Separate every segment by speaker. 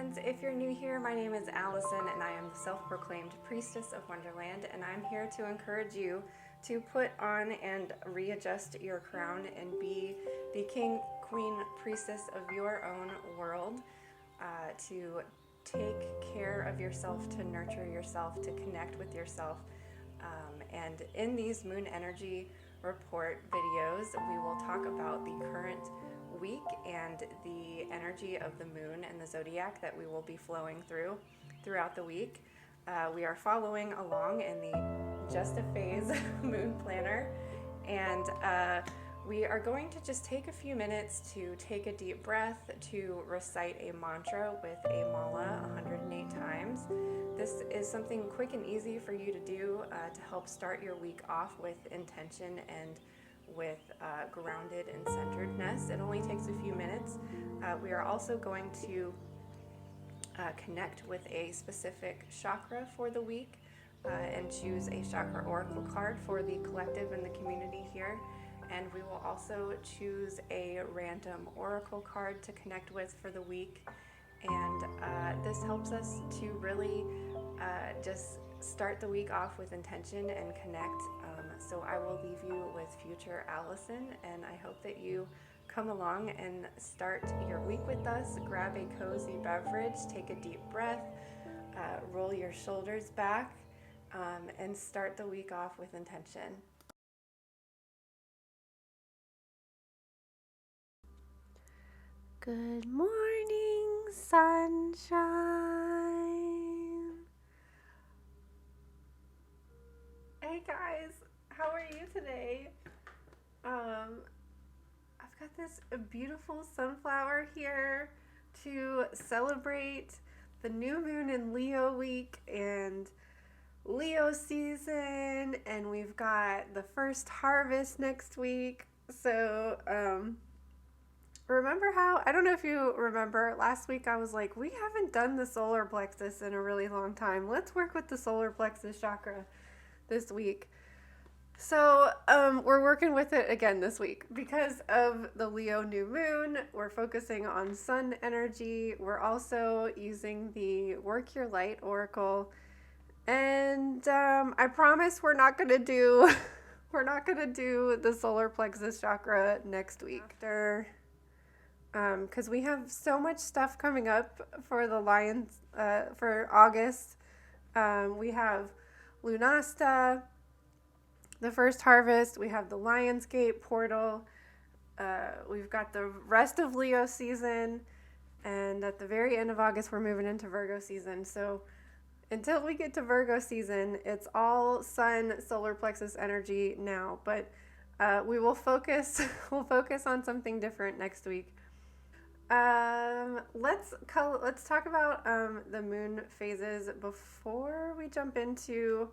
Speaker 1: friends. If you're new here, my name is Allison and I am the self-proclaimed priestess of Wonderland, and I'm here to encourage you to put on and readjust your crown and be the king, queen, priestess of your own world, to take care of yourself, to nurture yourself, to connect with yourself. And in these moon energy report videos, we will talk about the current week and the energy of the moon and the zodiac that we will be flowing throughout the week. We are following along in the Just a Phase moon planner, and we are going to just take a few minutes to take a deep breath, to recite a mantra with a mala 108 times. This is something quick and easy for you to do to help start your week off with intention and with grounded and centeredness. It only takes a few minutes. We are also going to connect with a specific chakra for the week and choose a chakra oracle card for the collective and the community here. And we will also choose a random oracle card to connect with for the week. And this helps us to really just start the week off with intention and connect. So I will leave you with future Allison, and I hope that you come along and start your week with us. Grab a cozy beverage, take a deep breath, roll your shoulders back, and start the week off with intention. Good morning, sunshine. Hey guys, how are you today? I've got this beautiful sunflower here to celebrate the new moon in Leo week and Leo season, and we've got the first harvest next week. So, remember how, I don't know if you remember, last week I was like, we haven't done the solar plexus in a really long time. Let's work with the solar plexus chakra this week. So we're working with it again this week because of the Leo new moon. We're focusing on sun energy. We're also using the Work Your Light oracle. And I promise we're not going to do the solar plexus chakra next week. Because we have so much stuff coming up for the Lions for August. We have Lunasta, the first harvest. We have the Lionsgate portal. We've got the rest of Leo season. And at the very end of August, we're moving into Virgo season. So until we get to Virgo season, it's all sun, solar plexus energy now. But we'll focus on something different next week. Let's talk about the moon phases before we jump into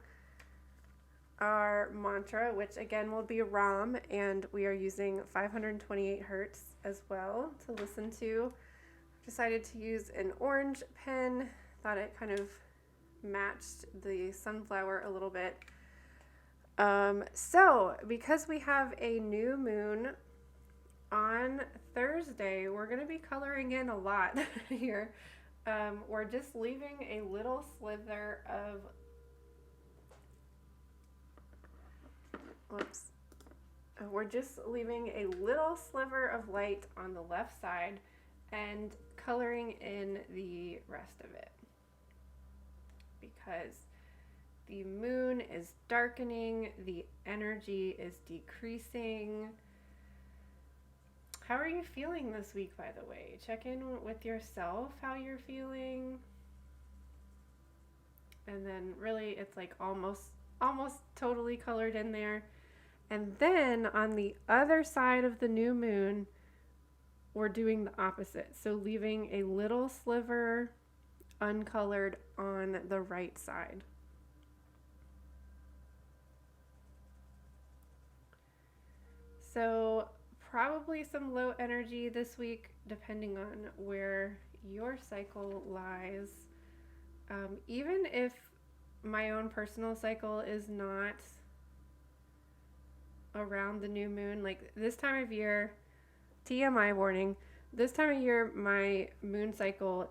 Speaker 1: our mantra, which again will be Ram, and we are using 528 hertz as well to listen to. Decided to use an orange pen. Thought it kind of matched the sunflower a little bit. So because we have a new moon on Thursday, we're going to be coloring in a lot here. We're just leaving a little slither of We're just leaving a little sliver of light on the left side and coloring in the rest of it because the moon is darkening, the energy is decreasing. How are you feeling this week, by the way? Check in with yourself, how you're feeling. And then really it's like almost totally colored in there. And then on the other side of the new moon, we're doing the opposite. So leaving a little sliver uncolored on the right side. So probably some low energy this week, depending on where your cycle lies. Even if my own personal cycle is not around the new moon, like this time of year, TMI warning, this time of year my moon cycle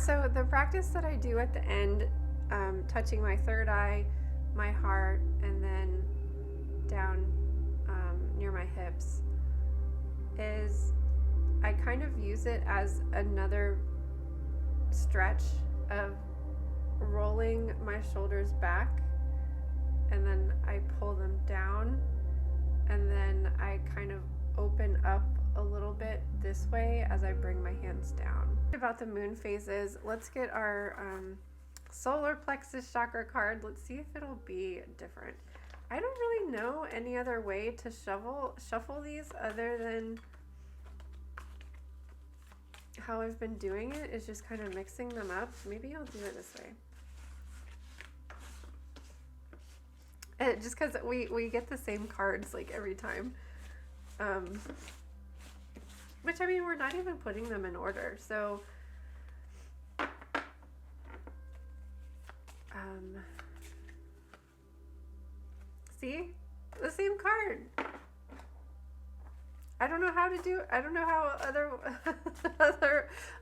Speaker 1: So the practice that I do at the end, touching my third eye, my heart, and then down near my hips, is I kind of use it as another stretch of rolling my shoulders back, and then I pull them down, and then I kind of open up a little bit this way as I bring my hands down. About the moon phases, let's get our solar plexus chakra card. Let's see if it'll be different. I don't really know any other way to shuffle these other than how I've been doing it, is just kind of mixing them up. Maybe I'll do it this way. Just because we get the same cards like every time. Which, I mean, we're not even putting them in order. So, see? The same card. I don't know how to do it. I don't know how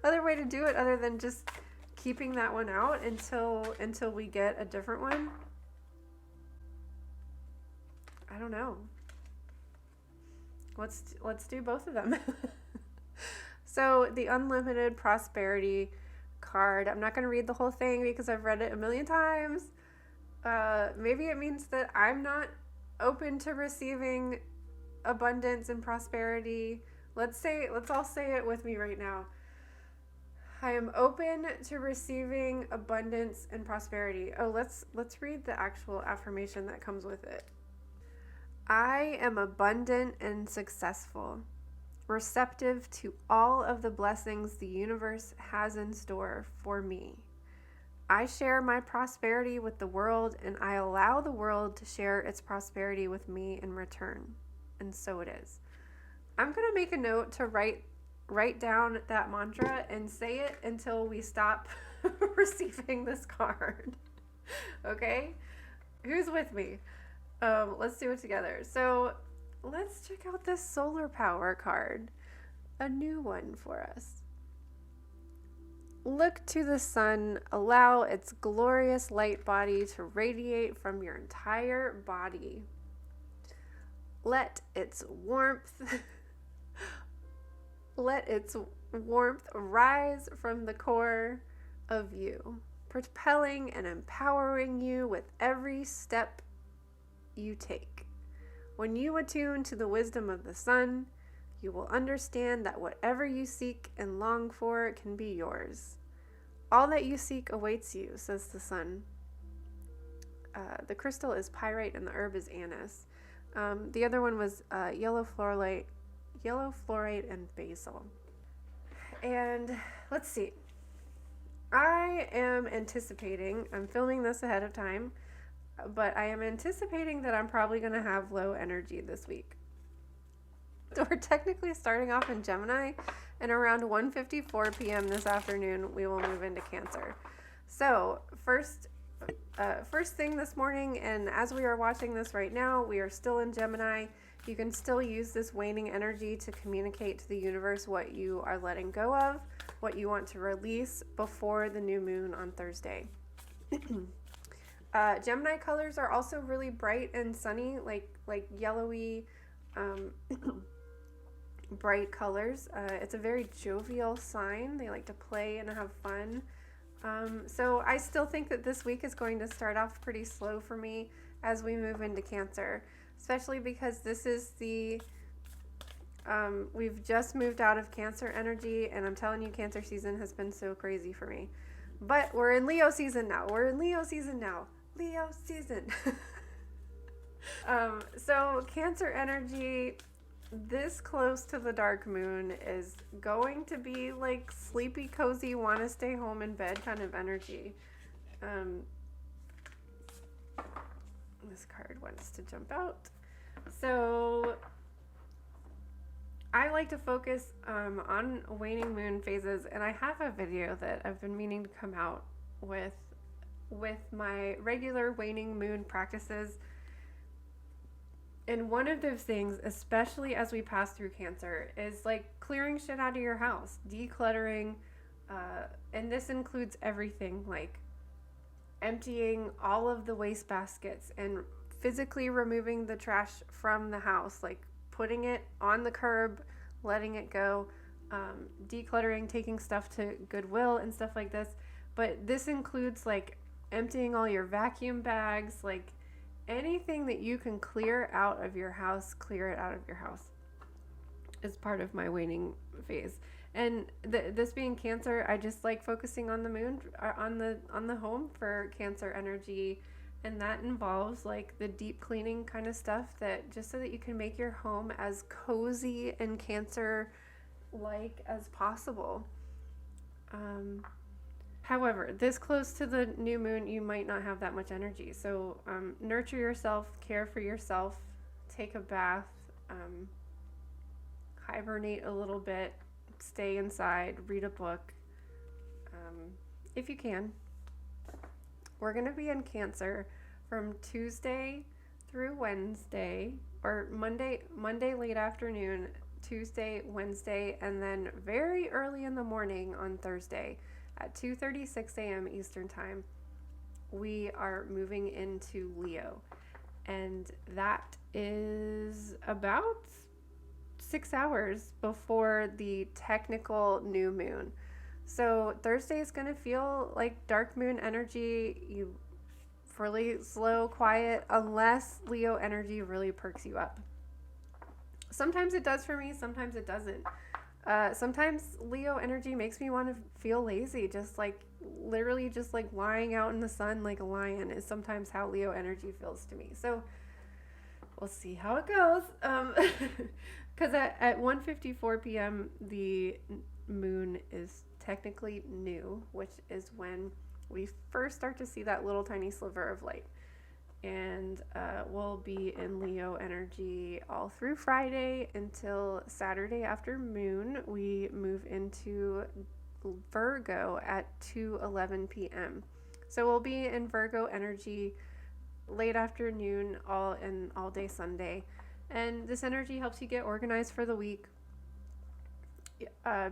Speaker 1: other way to do it other than just keeping that one out until we get a different one. I don't know. Let's do both of them. So the unlimited prosperity card. I'm not going to read the whole thing because I've read it a million times. Maybe it means that I'm not open to receiving abundance and prosperity. Let's all say it with me right now. I am open to receiving abundance and prosperity. Oh, let's read the actual affirmation that comes with it. I am abundant and successful, receptive to all of the blessings the universe has in store for me. I share my prosperity with the world, and I allow the world to share its prosperity with me in return. And so it is. I'm going to make a note to write down that mantra and say it until we stop receiving this card. Okay? Who's with me? Let's do it together. So let's check out this solar power card, a new one for us. Look to the sun, allow its glorious light body to radiate from your entire body. Let its warmth rise from the core of you, propelling and empowering you with every step you take. When you attune to the wisdom of the sun, you will understand that whatever you seek and long for can be yours. All that you seek awaits you, says the sun. The crystal is pyrite and the herb is anise. The other one was yellow fluorite and basil. And let's see. I am anticipating, I'm filming this ahead of time, but I am anticipating that I'm probably going to have low energy this week. So we're technically starting off in Gemini, and around 1:54 p.m. this afternoon, we will move into Cancer. So first thing this morning, and as we are watching this right now, we are still in Gemini. You can still use this waning energy to communicate to the universe what you are letting go of, what you want to release before the new moon on Thursday. Gemini colors are also really bright and sunny, like yellowy, bright colors. It's a very jovial sign. They like to play and have fun. So I still think that this week is going to start off pretty slow for me as we move into Cancer, especially because this is we've just moved out of Cancer energy, and I'm telling you, Cancer season has been so crazy for me. But we're in Leo season now. Leo season. So Cancer energy, this close to the dark moon, is going to be like sleepy, cozy, want to stay home in bed kind of energy. This card wants to jump out. So I like to focus on waning moon phases, and I have a video that I've been meaning to come out with my regular waning moon practices. And one of those things, especially as we pass through Cancer, is like clearing shit out of your house, decluttering, And this includes everything, like emptying all of the waste baskets and physically removing the trash from the house, like putting it on the curb, letting it go, decluttering, taking stuff to Goodwill and stuff like this. But this includes like emptying all your vacuum bags, like anything that you can clear out of your house, clear it out of your house is part of my waning phase. And this being Cancer, I just like focusing on the moon, on the home for Cancer energy, and that involves like the deep cleaning kind of stuff, that just so that you can make your home as cozy and Cancer like as possible. However, this close to the new moon, you might not have that much energy. So nurture yourself, care for yourself, take a bath, hibernate a little bit, stay inside, read a book, if you can. We're going to be in Cancer from Tuesday through Wednesday, or Monday late afternoon, Tuesday, Wednesday, and then very early in the morning on Thursday at 2:36 a.m. Eastern Time. We are moving into Leo, and that is about 6 hours before the technical new moon. So Thursday is going to feel like dark moon energy. You really slow, quiet, unless Leo energy really perks you up. Sometimes it does for me, sometimes it doesn't. Sometimes Leo energy makes me want to feel lazy, just like literally just like lying out in the sun like a lion is sometimes how Leo energy feels to me. So we'll see how it goes. Because at 1:54 p.m. the moon is technically new, which is when we first start to see that little tiny sliver of light. And we'll be in Leo energy all through Friday until Saturday after moon. We move into Virgo at 2:11 p.m. So we'll be in Virgo energy late afternoon, all day Sunday. And this energy helps you get organized for the week.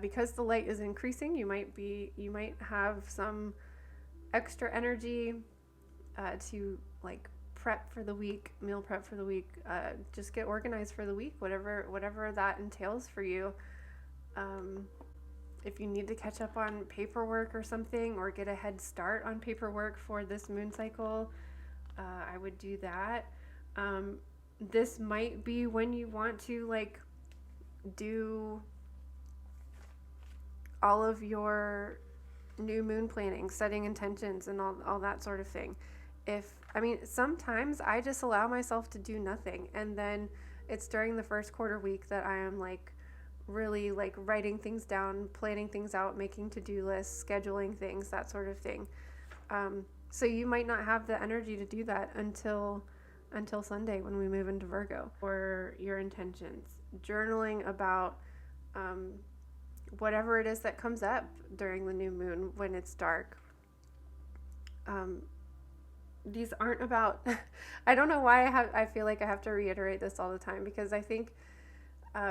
Speaker 1: Because the light is increasing, you might have some extra energy to like prep for the week, meal prep for the week, just get organized for the week, whatever that entails for you. If you need to catch up on paperwork or something, or get a head start on paperwork for this moon cycle, I would do that. This might be when you want to like do all of your new moon planning, setting intentions and all that sort of thing. Sometimes I just allow myself to do nothing, and then it's during the first quarter week that I am like really like writing things down, planning things out, making to-do lists, scheduling things, that sort of thing. So you might not have the energy to do that until Sunday when we move into Virgo. For your intentions, journaling about whatever it is that comes up during the new moon when it's dark. These aren't about I don't know why I feel like I have to reiterate this all the time, because I think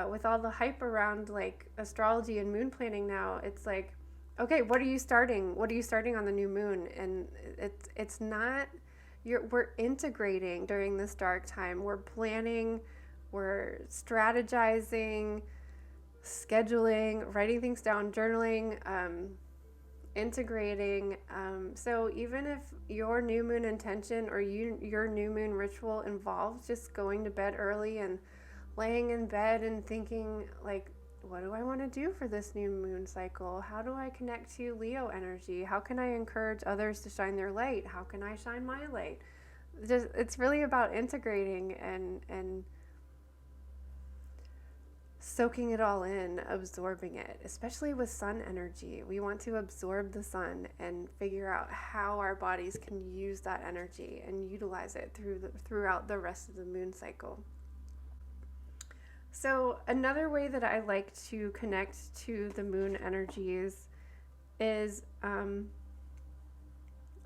Speaker 1: with all the hype around like astrology and moon planning now, it's like, okay, what are you starting on the new moon? And it's not, we're integrating during this dark time. We're planning, we're strategizing, scheduling, writing things down, journaling, integrating. So even if your new moon intention or your new moon ritual involves just going to bed early and laying in bed and thinking like, what do I want to do for this new moon cycle? How do I connect to Leo energy? How can I encourage others to shine their light? How can I shine my light? It's really about integrating and soaking it all in, absorbing it, especially with sun energy. We want to absorb the sun and figure out how our bodies can use that energy and utilize it throughout the rest of the moon cycle. So another way that I like to connect to the moon energies is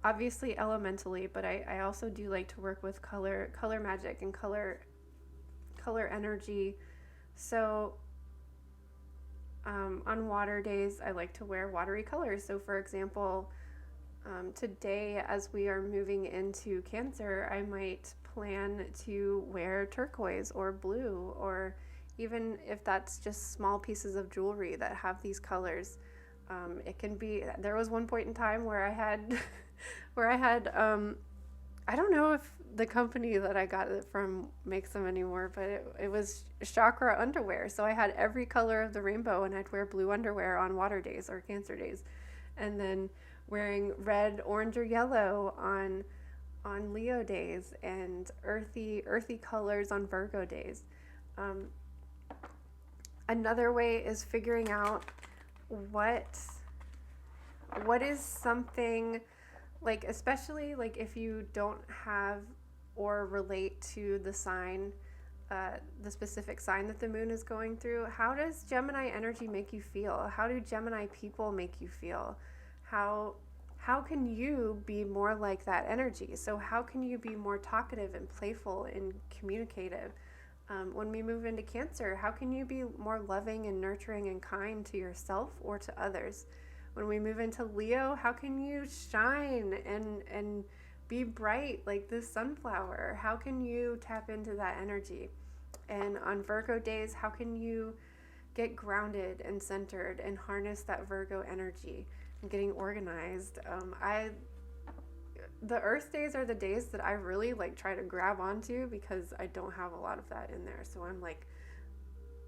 Speaker 1: obviously elementally, but I also do like to work with color magic and color energy. So On water days, I like to wear watery colors. So, for example, today, as we are moving into Cancer, I might plan to wear turquoise or blue, or even if that's just small pieces of jewelry that have these colors. It can be, there was one point in time where I had, where I had, I don't know if the company that I got it from makes them anymore, but it was chakra underwear. So I had every color of the rainbow, and I'd wear blue underwear on water days or Cancer days. And then wearing red, orange, or yellow on Leo days, and earthy colors on Virgo days. Another way is figuring out what is something, like, especially like if you don't have or relate to the sign, the specific sign that the moon is going through. How does Gemini energy make you feel? How do Gemini people make you feel? How can you be more like that energy? So how can you be more talkative and playful and communicative? When we move into Cancer, how can you be more loving and nurturing and kind to yourself or to others? When we move into Leo, how can you shine and be bright like this sunflower? How can you tap into that energy? And on Virgo days, how can you get grounded and centered and harness that Virgo energy and getting organized? The Earth days are the days that I really like try to grab onto, because I don't have a lot of that in there. So I'm like,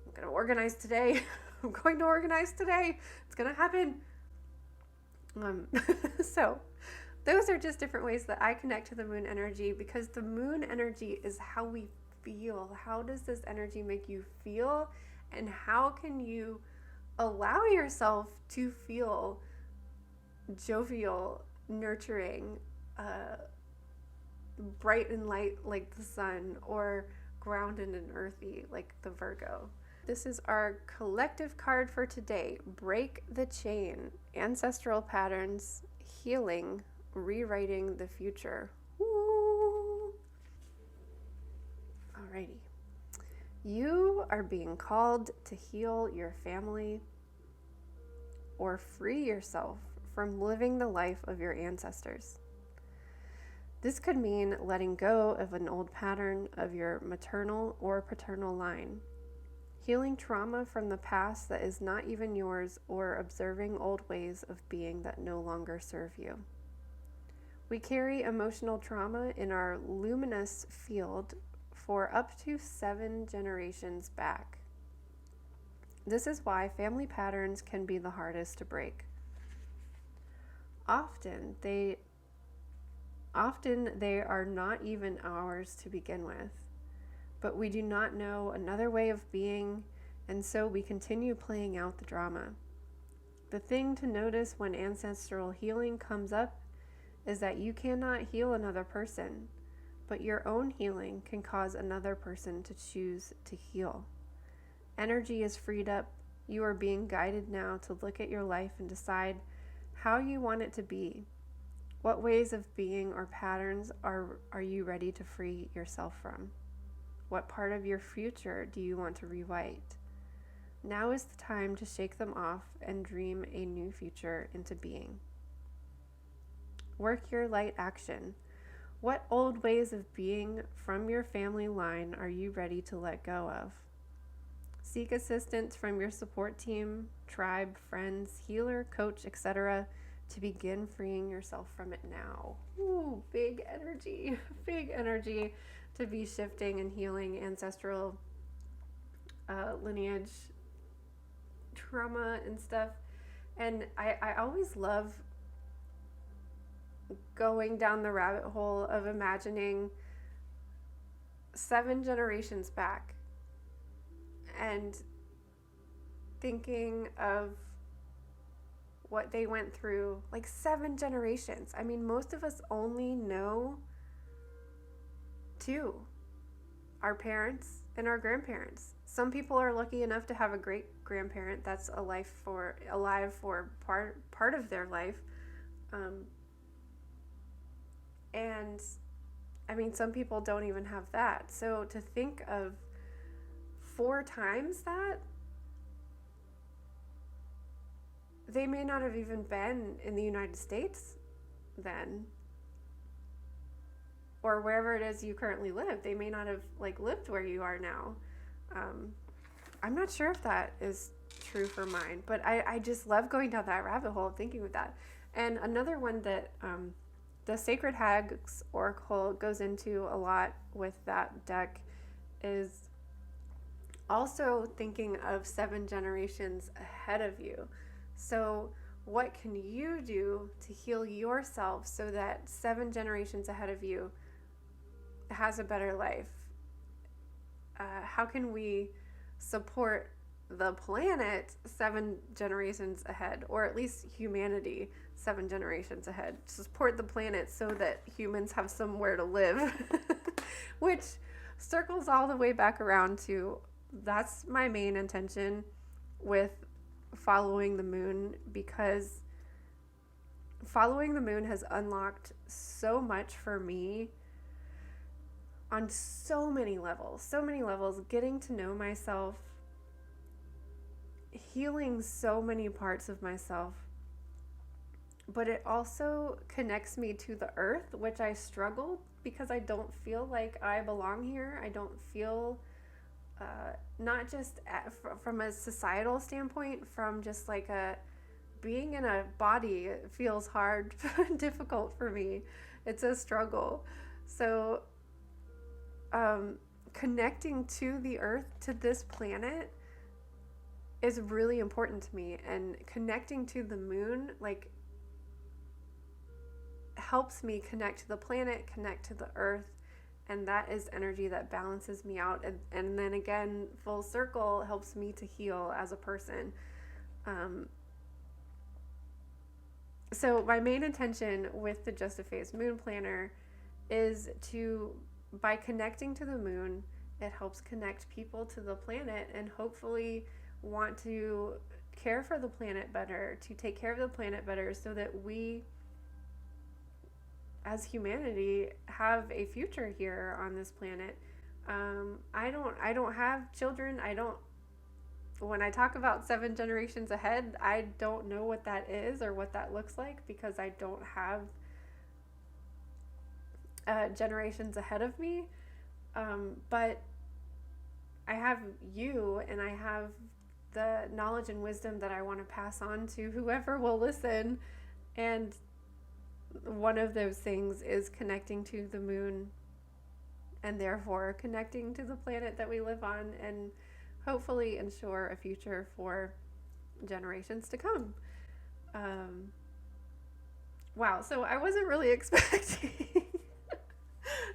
Speaker 1: I'm gonna organize today. I'm going to organize today. It's gonna happen. So those are just different ways that I connect to the moon energy, because the moon energy is how we feel. How does this energy make you feel? And how can you allow yourself to feel jovial, nurturing, bright and light like the sun, or grounded and earthy like the Virgo? This is our collective card for today. Break the chain. Ancestral patterns, healing, rewriting the future. Woo! Alrighty. You are being called to heal your family or free yourself from living the life of your ancestors. This could mean letting go of an old pattern of your maternal or paternal line, healing trauma from the past that is not even yours, or observing old ways of being that no longer serve you. We carry emotional trauma in our luminous field for up to 7 generations back. This is why family patterns can be the hardest to break. Often they are not even ours to begin with, but we do not know another way of being, and so we continue playing out the drama. The thing to notice when ancestral healing comes up is that you cannot heal another person, but your own healing can cause another person to choose to heal. Energy is freed up. You are being guided now to look at your life and decide how you want it to be. What ways of being or patterns are you ready to free yourself from? What part of your future do you want to rewrite? Now is the time to shake them off and dream a new future into being. Work your light action. What old ways of being from your family line are you ready to let go of? Seek assistance from your support team, tribe, friends, healer, coach, etc. to begin freeing yourself from it now. Ooh, big energy to be shifting and healing ancestral lineage trauma and stuff. And I always love going down the rabbit hole of imagining 7 generations back and thinking of what they went through, like 7 generations. I mean, most of us only know 2, our parents and our grandparents. Some people are lucky enough to have a great grandparent that's alive for part of their life. And I mean, some people don't even have that. So to think of 4 times that, they may not have even been in the United States then, or wherever it is you currently live. They may not have like lived where you are now. I'm not sure if that is true for mine, but I just love going down that rabbit hole of thinking with that. And another one that the Sacred Hags Oracle goes into a lot with that deck is also thinking of 7 generations ahead of you. So what can you do to heal yourself so that 7 generations ahead of you has a better life? How can we support the planet 7 generations ahead, or at least humanity 7 generations ahead? Support the planet so that humans have somewhere to live, which circles all the way back around to, that's my main intention with following the moon, because following the moon has unlocked so much for me on so many levels, getting to know myself, healing so many parts of myself. But it also connects me to the earth, which I struggle because I don't feel like I belong here. I don't feel, not just from a societal standpoint, from just like being in a body, it feels hard, difficult for me. It's a struggle. So connecting to the earth, to this planet, is really important to me. And connecting to the moon, like, helps me connect to the planet, connect to the earth, and that is energy that balances me out, and then again, full circle, helps me to heal as a person. So my main intention with the Just a Phase Moon Planner is to, by connecting to the moon, it helps connect people to the planet and hopefully want to care for the planet better, to take care of the planet better, so that we as humanity have a future here on this planet. I don't have children. When I talk about 7 generations ahead, I don't know what that is or what that looks like, because I don't have generations ahead of me. But I have you, and I have the knowledge and wisdom that I want to pass on to whoever will listen. And one of those things is connecting to the moon, and therefore connecting to the planet that we live on, and hopefully ensure a future for generations to come. Wow, so I wasn't really expecting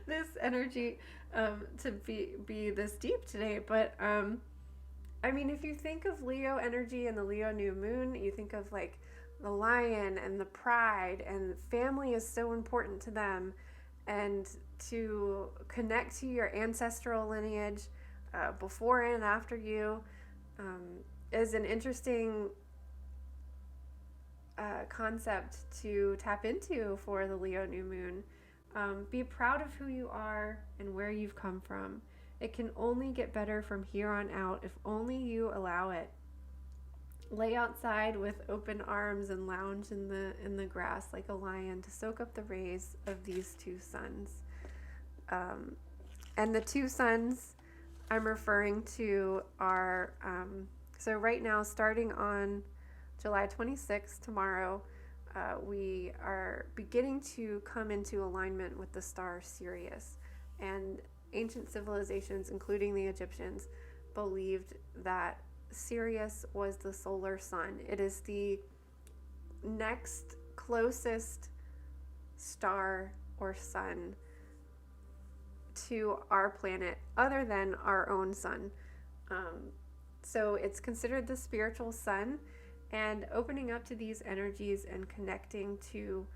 Speaker 1: this energy to be this deep today, but I mean, if you think of Leo energy and the Leo new moon, you think of like the lion and the pride, and family is so important to them, and to connect to your ancestral lineage before and after you is an interesting concept to tap into for the Leo new moon. Be proud of who you are and where you've come from. It can only get better from here on out if only you allow it. Lay outside with open arms and lounge in the grass like a lion to soak up the rays of these 2 suns. And the 2 suns I'm referring to are, so right now, starting on July 26th, tomorrow, we are beginning to come into alignment with the star Sirius. And ancient civilizations, including the Egyptians, believed that Sirius was the solar sun. It is the next closest star or sun to our planet other than our own sun. So it's considered the spiritual sun, and opening up to these energies and connecting to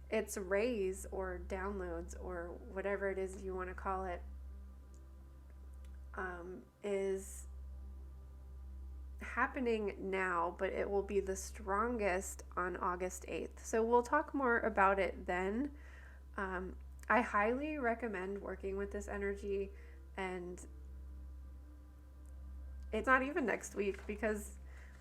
Speaker 1: its rays or downloads or whatever it is you want to call it is happening now, but it will be the strongest on August 8th. So we'll talk more about it then. I highly recommend working with this energy, and it's not even next week, because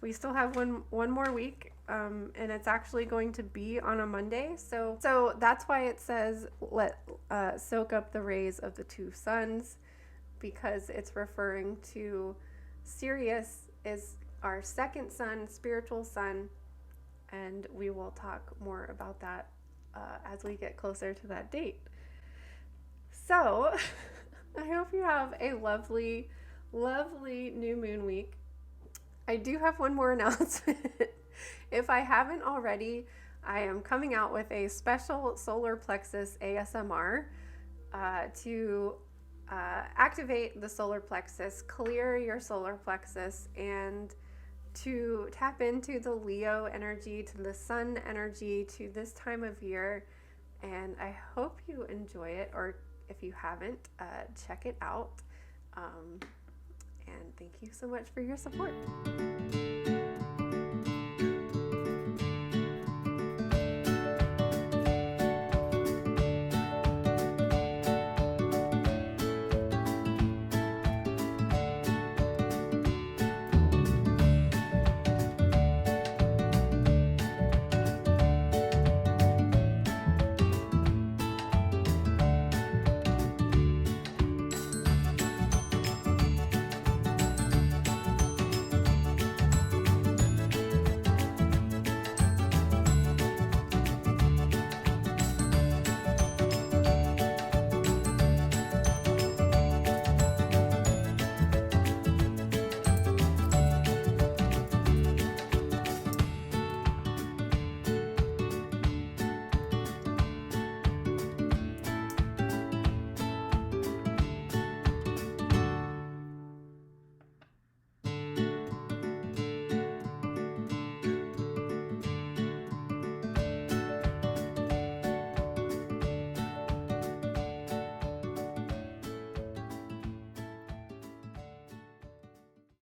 Speaker 1: We still have one more week, and it's actually going to be on a Monday. So that's why it says let soak up the rays of the two suns, because it's referring to Sirius is our second sun, spiritual sun, and we will talk more about that as we get closer to that date. So I hope you have a lovely, lovely new moon week. I do have one more announcement. If I haven't already, I am coming out with a special Solar Plexus ASMR to activate the solar plexus, clear your solar plexus, and to tap into the Leo energy, to the sun energy, to this time of year. And I hope you enjoy it, or if you haven't, check it out. And thank you so much for your support.